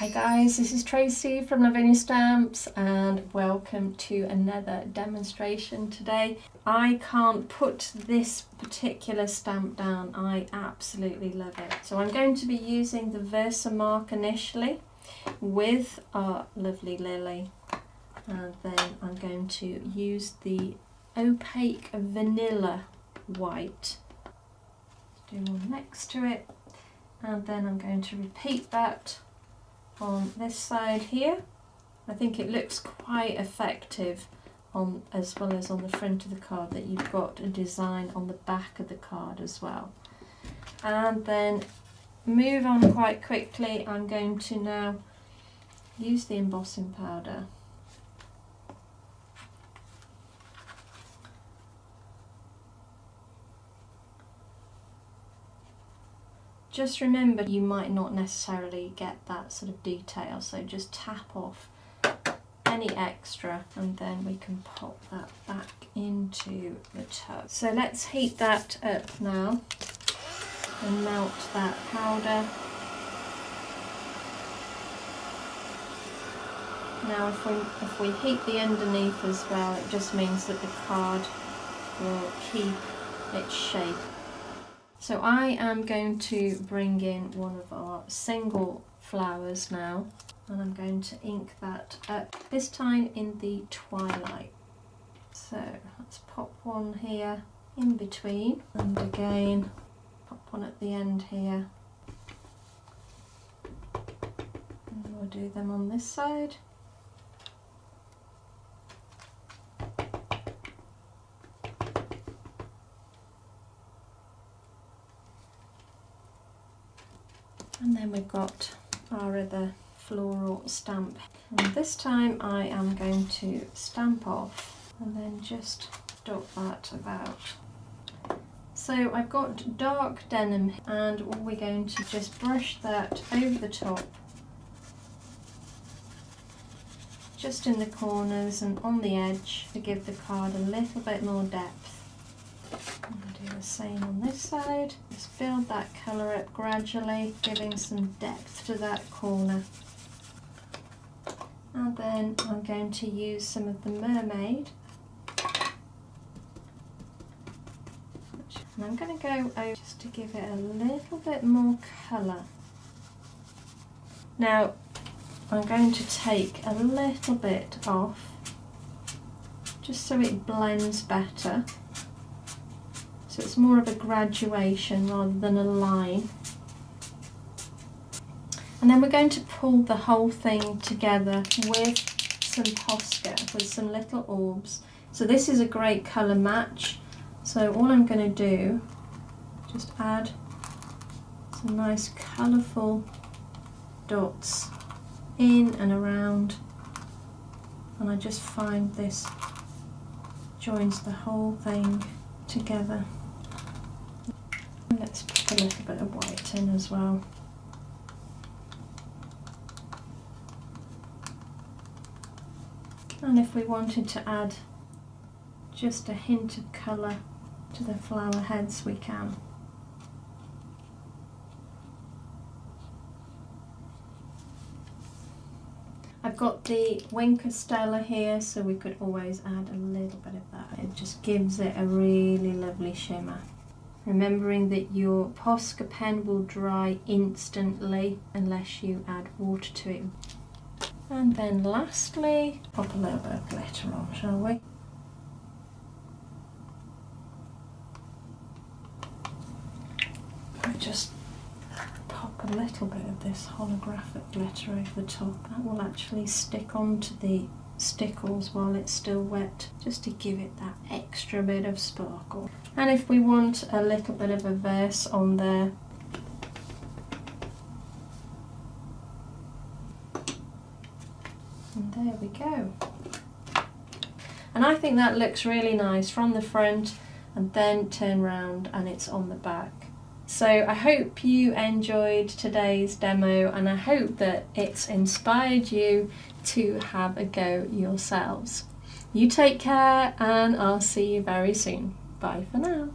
Hi guys, this is Tracy from Lavinia Stamps and welcome to another demonstration today. I can't put this particular stamp down, I absolutely love it. So I'm going to be using the Versamark initially with our lovely lily, and then I'm going to use the opaque vanilla white to do one next to it, and then I'm going to repeat that on this side here. I think it looks quite effective on, as well as on the front of the card, that you've got a design on the back of the card as well. And then move on quite quickly. I'm going to now use the embossing powder. Just remember, you might not necessarily get that sort of detail, so just tap off any extra and then we can pop that back into the tub. So let's heat that up now and melt that powder. Now if we heat the underneath as well, it just means that the card will keep its shape. So I am going to bring in one of our single flowers now, and I'm going to ink that up, this time in the twilight. So let's pop one here in between, and again pop one at the end here, and we'll do them on this side. And then we've got our other floral stamp. And this time I am going to stamp off and then just dot that about. So I've got dark denim, and we're going to just brush that over the top, just in the corners and on the edge, to give the card a little bit more depth. And do the same on this side. Just build that colour up gradually, giving some depth to that corner. And then I'm going to use some of the mermaid. And I'm going to go over just to give it a little bit more colour. Now I'm going to take a little bit off, just so it blends better. So it's more of a graduation rather than a line. And then we're going to pull the whole thing together with some Posca, with some little orbs. So this is a great colour match. So all I'm going to do, just add some nice colourful dots in and around. And I just find this joins the whole thing together. Let's put a little bit of white in as well. And if we wanted to add just a hint of colour to the flower heads, we can. I've got the Winker Stella here, so we could always add a little bit of that. It just gives it a really lovely shimmer. Remembering that your Posca pen will dry instantly unless you add water to it. And then lastly, pop a little bit of glitter on, shall we? I just pop a little bit of this holographic glitter over the top. That will actually stick onto the stickles while it's still wet, just to give it that extra bit of sparkle. And if we want a little bit of a verse on there, and there we go. And I think that looks really nice from the front, and then turn round and it's on the back. So I hope you enjoyed today's demo, and I hope that it's inspired you to have a go yourselves. You take care, and I'll see you very soon. Bye for now.